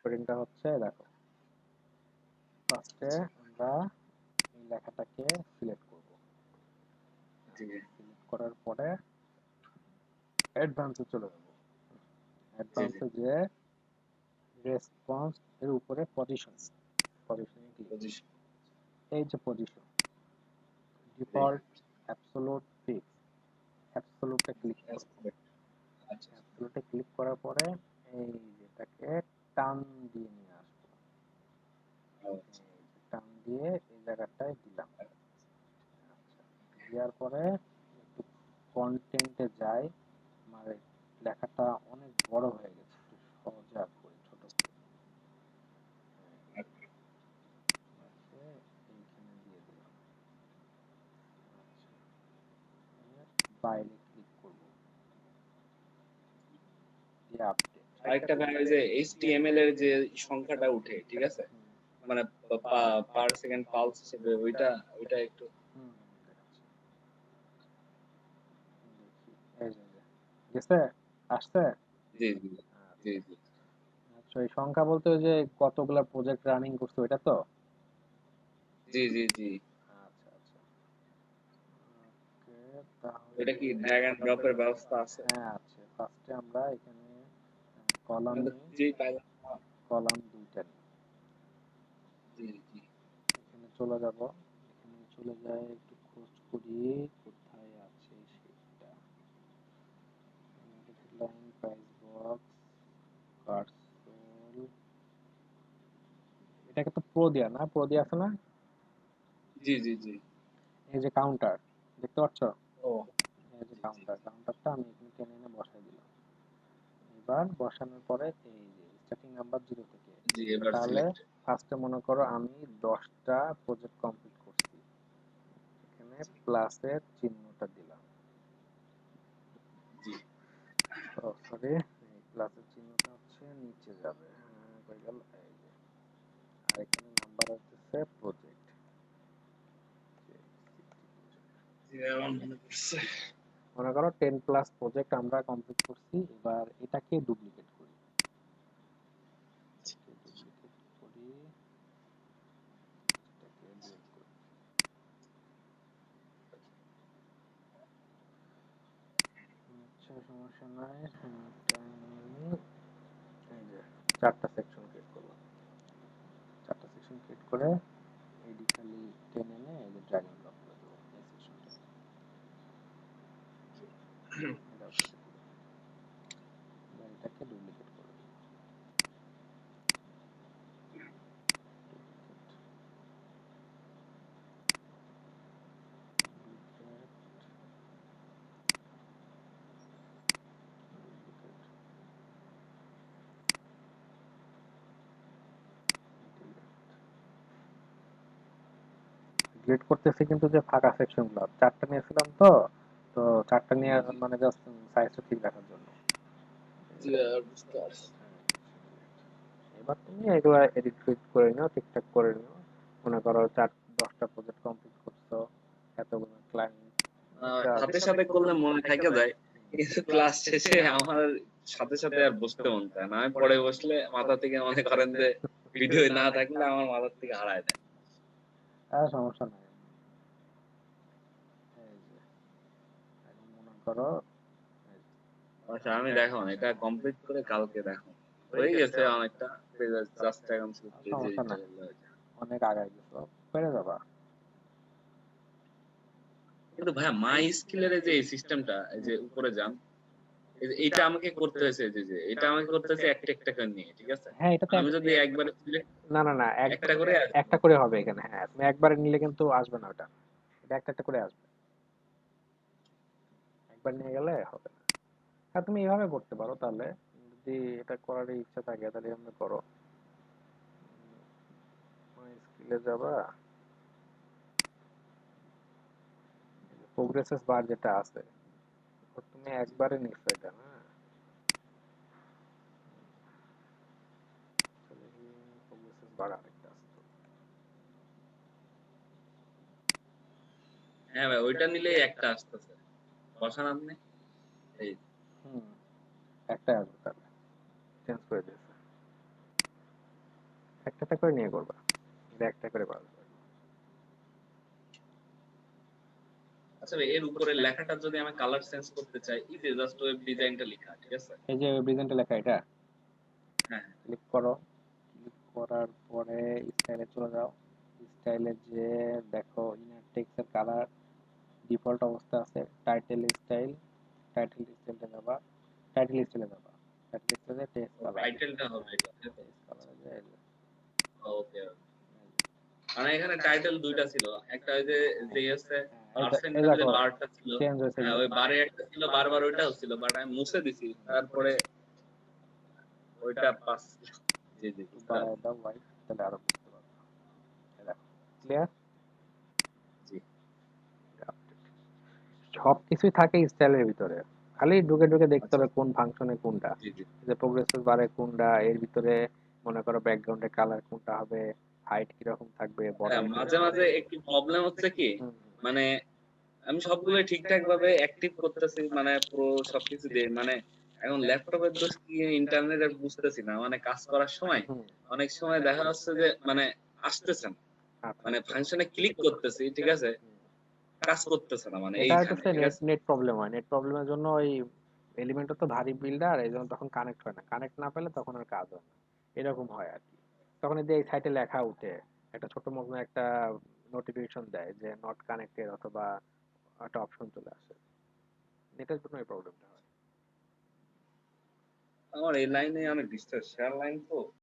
কোডিংটা হচ্ছে দেখো, ফার্স্টে আমরা এই লেখাটাকে সিলেক্ট করব। জি সিলেক্ট করার পরে অ্যাডভান্সে চলে যাব। জি জি অ্যাডভান্সে যে রেসপন্স এর উপরে পজিশন, পজিশনে ক্লিক করব। পজিশন। এই যে পজিশন, জি ডিফল্ট, অ্যাবসোলুট, ফিক্স, অ্যাবসোলুটে ক্লিক করব। আচ্ছা অ্যাবসোলুটে ক্লিক করার পরে এই যেটাকে টান দিয়ে নিয়ে আসবো। আচ্ছা এই যে টান দিয়ে এই জায়গাটায় দিলাম। আচ্ছা, দেওয়ার পরে একটু কন্টেন্টে যাই। আমার এই লেখাটা অনেক বড় হয়ে গেছে, একটু সজা করি, ছোট করি। আচ্ছা। আছে, এইখানে দিয়ে দিলাম। আচ্ছা, এবার বাইরে ক্লিক করব, দিয়ে আপডেট। আরেকটা ভাই, ওই যে HTML এর যে সংখ্যাটা উঠে, ঠিক আছে, মানে পার সেকেন্ড পালস হিসেবে, ওইটা ওইটা একটু। হুম, দেখাচ্ছি। দেখি, এই যে গেছে, আসছে। জি জি জি আচ্ছা জি আচ্ছা, এই সংখ্যা বলতে ওই যে কতগুলা প্রজেক্ট রানিং করছে ওইটা তো। জি জি জি। আচ্ছা আচ্ছা, ওকে, তাহলে ওইটা কি ড্র্যাগ এন্ড ড্রপের ব্যবস্থা আছে? হ্যাঁ আছে। ফার্স্টে আমরা এখানে কলাম আমি তো নিই, খুঁজেই পাইলাম না। কলাম দুইটা নিই। জি জি এখানে চলে যাব, এখানে চলে যাই, একটু খোঁজ করি কোথায় আছে সেটা। লাইন, প্রাইস বক্স, কার্সল, এটাকে তো প্রো দেয়া না, প্রো দেয়া আছে না। জি জি জি। এই যে কাউন্টার দেখতে পাচ্ছ, ও এই যে জি জি কাউন্টার, কাউন্টারটা আমি এখানে টেনে এনে বসাই দিলাম। এবার বসানোর পরে এই যে স্টার্টিং নাম্বার 0 থেকে, জি, এবার তাহলে সিলেক্ট। ফার্স্টে মনে করো আমি 10টা প্রজেক্ট কমপ্লিট করছি, এখানে প্লাসের চিহ্নটা দিলাম। জি ও সরি, এই প্লাসের চিহ্নটা হচ্ছে নিচে যাবে, হ্যাঁ কই গেল, এই যে, আর এখানে নাম্বার হচ্ছে প্রজেক্ট। জি, আমার মনে পড়ছে। মনে করো 10 প্লাস প্রজেক্ট আমরা কমপ্লিট করছি, এবার এটাকে ডুপ্লিকেট করি, এটাকে ডুপ্লিকেট করি, এটাকে ডিলিট করি। আচ্ছা সমস্যা নাই, এটা নিয়ে এই যে 4টা সেকশন ক্রিয়েট করলাম। 4টা সেকশন ক্রিয়েট করে এডি খালি টেনে এনে এই যে ড্র্যাগ এন্ড ড্রপ করে দেবো এই সেকশনটা, এটা করে দিলাম। এবার এটাকে ডুপ্লিকেট করে দেবো, ডুপ্লিকেট, ডুপ্লিকেট, ডুপ্লিকেট, ডিলিট করতেছি, কিন্তু যে ফাঁকা সেকশন গুলো 4টা নিয়েছিলাম তো, তো 4টা নিয়ে জি জি মানে জাস্ট সাইজটা ঠিক রাখার জন্য। জি, বুঝতে পারছি। এবার তুমি এগুলা এডিট করে নিও, ঠিকঠাক করে নিও। মনে করো 10টা প্রজেক্ট কমপ্লিট করছো, এতগুলো ক্লায়েন্ট, সাথে সাথে করলে মনে থাকে যায়, কিন্তু ক্লাস শেষে আমার সাথে সাথে আর বসতে মন চায় না। আমি পরে বসলে মাথা থেকে মনে করেন যে ভিডিও না থাকলে আমার মাথা থেকে হারায় যায়। আর সমস্যা নাই। এই যে এখন মনে করো, এই যে, আচ্ছা, আমি দেখো এটা কমপ্লিট করে কালকে দেখো হয়ে গেছে অনেকটা। জাস্ট এখন শুধু আর পেজে সমস্যা দিতে নাই, বললে হয়ে যায়। অনেক আগায় গেছো, পেরে যাবা। কিন্তু ভাইয়া মাই স্কিলের এই যে এই সিস্টেমটা, এই যে উপরে যান, এই যে এটা আমাকে করতে হয়েছে, যে যে এটা আমাকে করতে হয়েছে একটা একটা করে নিয়ে, ঠিক আছে। হ্যাঁ এটা তো আমি যদি একবারে সিলেক্ট না না না, একটা করে একটা করে হবে এখানে, হ্যাঁ তুমি একবারে নিলে কিন্তু আসবে না ওটা, এটা একটা একটা করে আসবে, একবার নিয়ে গেলে হবে না। আর তুমি এইভাবে করতে পারো তাহলে, যদি এটা করার ইচ্ছা থাকে তাহলে এমনি করো। স্কিলে যাবা, প্রোগ্রেসেস বার যেটা আছে, তো তুমি একবারে নিচ্ছ এটা না, তাহলে প্রোগ্রেসেস বার আরেকটা আছে তো। হ্যাঁ ভাই, ওইটা নিলেই একটা আসতেছে। বসান আপনি। এই হুম, একটাই আসবে তাহলে, চেঞ্জ করে দিয়েছে। একটা একটা করে নিয়ে করবা, এটা একটা করে করা যাবে। আচ্ছা ভাই, এর উপরে লেখাটা যদি আমি কালার চেঞ্জ করতে চাই, ইজি, জাস্ট ওয়েব ডিজাইনটা লেখা, ঠিক আছে? এই যে প্রেজেন্টে লেখা এটা হ্যাঁ, ক্লিক করো, ক্লিক করার পরে স্টাইলে চলে যাও, স্টাইলে যে দেখো ইনার টেক্সটের কালার ডিফল্ট অবস্থা আছে, টাইটেল স্টাইল, টাইটেল স্টাইলটা যাবা, টাইটেল স্টাইলে যাবা, টাইটেল স্টাইলে টেক্সট কালার, টাইটেলটা হবে এটা, তাই তো? টেক্সট কালার যে ওকে, মানে এখানে টাইটেল দুইটা ছিল, একটা ওই যে যে হচ্ছে এই পার্সেন্টের যে দেখো বারটা ছিল, চেঞ্জ হয়েছে হ্যাঁ কিন্তু, ওই বারে একটা ছিল, বারবার ওইটাও ছিল, বাট আমি মুছে দিছি, তারপরে ওইটা পাস। জি জি, একটু বুঝতে বাড়ায় পারছি। দাও হোয়াইট, তাহলে আরো বুঝতে পারবে। এই দেখো ক্লিয়ার, জি সবকিছুই থাকে স্টাইলের ভিতরে, খালি ঢুকে ঢুকে দেখতে আচ্ছা, হবে কোন ফাংশনে কোনটা, জি জি। যে প্রোগ্রেসিভ বারে কোনটা, এর ভিতরে মনে করো ব্যাকগ্রাউন্ডের কালার কোনটা হবে, হাইট কিরকম থাকবে, হ্যাঁ, বর্ডার মাঝে মাঝে একটু প্রবলেম হচ্ছে কি, মানে আমি সবগুলো ঠিকঠাক ভাবে অ্যাক্টিভ করতেছি, মানে পুরো সবকিছু দিয়ে, মানে এখন ল্যাপটপের দোষ কি ইন্টারনেটের বুঝতেছি না, মানে কাজ করার সময় অনেক সময় দেখা যাচ্ছে যে মানে আসতেছে না, আচ্ছা মানে আচ্ছা, ফাংশনে ক্লিক করতেছি, ঠিক আছে, কাজ করতেছে না, মানে এটা এইখানে, হচ্ছে ঠিক নেট আছে। নেট প্রবলেম হয়, নেট প্রবলেমের জন্য ওই এলিমেন্টটা তো ভারী বিল্ডার, এই জন্য তখন কানেক্ট হয় না, কানেক্ট না পেলে তখন আর কাজ হয় না, এরকম হয় আর কি। তখন এই যে এই সাইটে লেখা উঠে একটা ছোট মতো একটা নোটিফিকেশন দেয় যে নট কানেক্টেড, অথবা একটা অপশন চলে আসে, নেটের জন্য এই প্রবলেমটা হয়। আমার এই লাইনে অনেক ডিস্টার্ব, শেয়ার লাইন তো